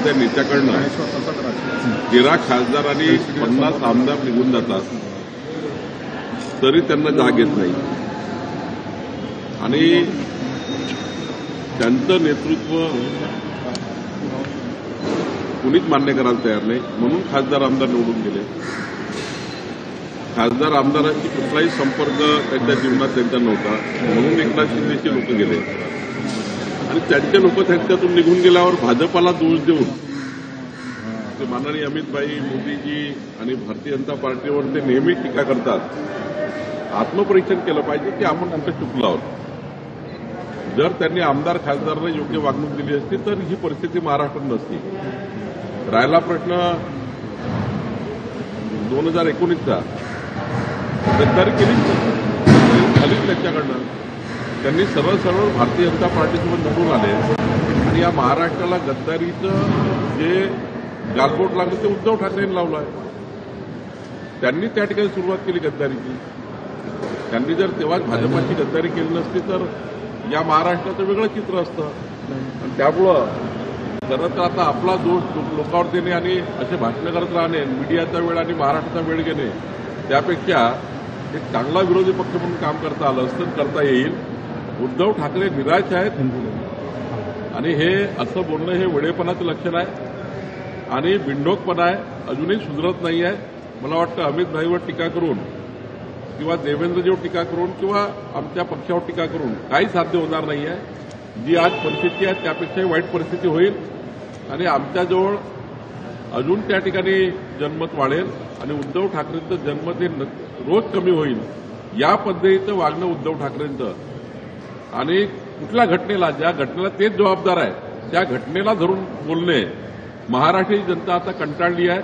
त्या नेत्याकडनं 13 खासदार आणि 50 आमदार निघून जातात तरी त्यांना जाग येत नाही आणि त्यांचं नेतृत्व कुणीच मान्य करायला तयार नाही म्हणून खासदार आमदार निवडून गेले। खासदार आमदारांशी कुठलाही संपर्क त्यांच्या जीवनात त्यांचा नव्हता म्हणून एकनाथ शिंदेचे लोक गेले आणि त्यांचे लोक त्यांच्यातून निघून गेल्यावर भाजपाला दोष देऊन ते माननीय अमितभाई मोदीजी आणि भारतीय जनता पार्टीवर ते नेहमी टीका करतात। आत्मपरीक्षण केलं पाहिजे की आपण कुठे चुकलो आहोत। जर त्यांनी आमदार खासदारांना योग्य वागणूक दिली असती तर ही परिस्थिती महाराष्ट्रात नसती। राहिला प्रश्न 2019चा गद्दारी केलीच झालीच त्यांच्याकडनं। त्यांनी सरळ सरळ भारतीय जनता पार्टीसोबत निवडून आले आणि या महाराष्ट्राला गद्दारीचं जे गालबोट लागलं ते उद्धव ठाकरेंनी लावलं आहे। त्यांनी त्या ठिकाणी सुरुवात केली गद्दारीची। त्यांनी जर तेव्हा भाजपाची गद्दारी केली नसती तर या महाराष्ट्राचं वेगळं चित्र असतं आणि त्यामुळं खरं तर आता आपला दोष लोकांवर देणे आणि असे भाषणं करत राहणे, मीडियाचा वेळ आणि महाराष्ट्राचा वेळ घेणे त्यापेक्षा एक चांगला विरोधी पक्ष म्हणून काम करता आलं असतं, करता येईल। उद्धव ठाकरे निराश आहेत आणि हे असं बोलणं हे वेडेपणाचं लक्षण आहे आणि बिंडोकपणा आहे, अजूनही सुधरत नाही आहे। मला वाटतं अमित भाईवर टीका करून किंवा देवेंद्रजीवर टीका करून किंवा आमच्या पक्षावर टीका करून काही साध्य होणार नाही आहे। जी आज परिस्थिती आहे त्यापेक्षाही वाईट परिस्थिती होईल आणि आमच्याजवळ अजून त्या ठिकाणी जनमत वाढेल आणि उद्धव ठाकरेंचं जनमत हे रोज कमी होईल। या पद्धतीचं वागणं उद्धव ठाकरेंचं आणि कुठल्या घटनेला ज्या घटनेला तेच जबाबदार आहे त्या घटनेला धरून बोलणे महाराष्ट्राची जनता आता कंटाळली आहे।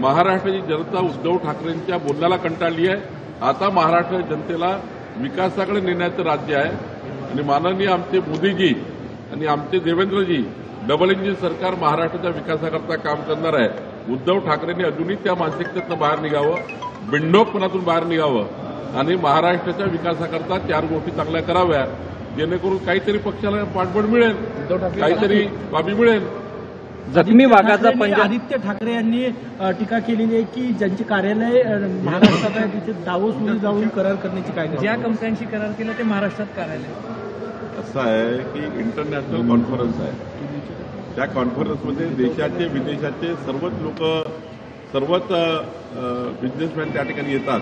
महाराष्ट्राची जनता उद्धव ठाकरेंच्या बोलण्याला कंटाळली आहे। आता महाराष्ट्राच्या जनतेला विकासाकडे नेण्याचं राज्य आहे आणि माननीय आमचे मोदीजी आणि आमचे देवेंद्रजी डबल इंजिन सरकार महाराष्ट्राच्या विकासाकरता काम करणार आहे। उद्धव ठाकरेंनी अजूनही त्या मानसिकतेतून बाहेर निघावं, बिंडोकपणातून बाहेर निघावं आणि महाराष्ट्राच्या विकासाकरता 4 गोष्टी चांगल्या कराव्या जेणेकरून काहीतरी पक्षाला पाठबळ मिळेल, काहीतरी बाबी मिळेल। जखमी वाघाचा पंजा आदित्य ठाकरे यांनी टीका केलेली आहे की ज्यांचे कार्यालय महाराष्ट्रात आहे तिथे दावोसमध्ये जाऊन करार करण्याची काय, ज्या कंपन्यांशी करार केला ते महाराष्ट्रात कार्यालय। असं आहे की इंटरनॅशनल कॉन्फरन्स आहे, त्या कॉन्फरन्समध्ये देशाचे विदेशाचे सर्वच लोक सर्वच बिझनेसमॅन त्या ठिकाणी येतात।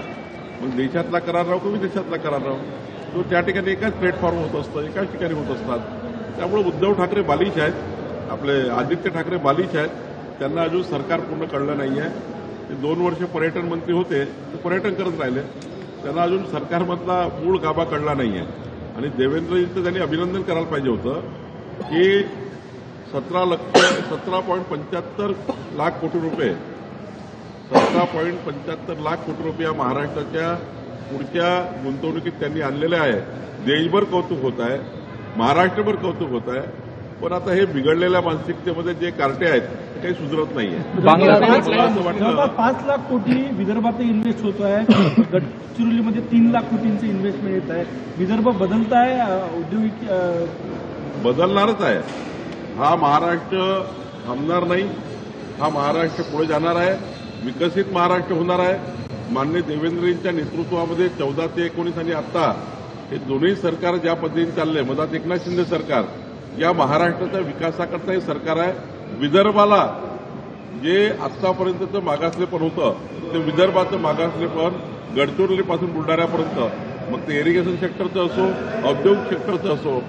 मग देशातला करार राहो की विदेशातला करार राहो तो त्या ठिकाणी एकाच प्लॅटफॉर्म होत असतं, एकाच ठिकाणी होत असतात। त्यामुळे उद्धव ठाकरे बालिश आहेत, आपले आदित्य ठाकरे बालिश आहेत, त्यांना अजून सरकार पूर्ण कळलं नाही आहे। ते 2 वर्ष पर्यटन मंत्री होते ते पर्यटन करत राहिले, त्यांना अजून सरकारमधला मूळ गाभा कळला नाही आहे। आणि देवेंद्रजींचं त्यांनी अभिनंदन करायला पाहिजे होतं की 17.75 लाख कोटी रुपये 17.75 लाख कोटी रुपये महाराष्ट्राच्या पुढच्या गुंतवणुकीत त्यांनी आणलेले आहे। देशभर कौतुक होत आहे, महाराष्ट्रभर कौतुक होत आहे, पण आता हे बिघडलेल्या मानसिकतेमध्ये जे कार्टे आहेत ते काही सुधरत नाहीये। 5 लाख कोटी विदर्भात इन्व्हेस्ट होत आहे, गडचिरोलीमध्ये 3 लाख कोटींचं इन्व्हेस्टमेंट येत आहे। विदर्भ बदलत आहे, औद्योगिक बदलणारच आहे। हा महाराष्ट्र थांबणार नाही, हा महाराष्ट्र पुढे जाणार आहे, विकसित महाराष्ट्र होणार आहे। माननीय देवेंद्रजींच्या नेतृत्वामध्ये 14 ते 19 आणि आता हे दोन्ही सरकार ज्या पद्धतीने चालले, मधात एकनाथ शिंदे सरकार, या महाराष्ट्राच्या विकासाकरता हे सरकार आहे। विदर्भाला जे आतापर्यंतचं मागासलेपण होतं ते विदर्भाचं मागासलेपण गडचिरोलीपासून बुलढाण्यापर्यंत, मग ते इरिगेशन सेक्टरचं असो, औद्योगिक सेक्टरचं असो,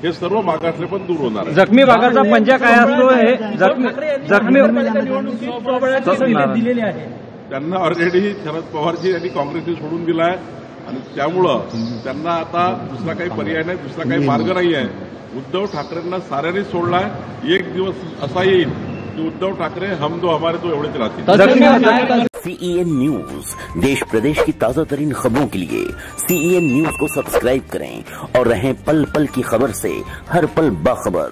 हे सर्व मागासलेपण दूर होणार आहे। जखमी वाघाचा पंजा काय असतो हे जखमी दिलेले आहे त्यांना ऑलरेडी शरद पवारजी यांनी काँग्रेसने सोडून दिला आहे आणि त्यामुळं त्यांना आता दुसरा काही पर्याय नाही, दुसरा काही मार्ग नाही आहे। उद्धव ठाकरेंना साऱ्यांनी सोडलाय। एक दिवस असा येईल कि उद्धव ठाकरे हम दो हमारे दो एवढेच राहतील। CEN न्यूज देश प्रदेश की ताजा तरीन खबरों के लिए CEN न्यूज को सब्सक्राइब करें और रहें पल पल की खबर से हर पल बाखबर।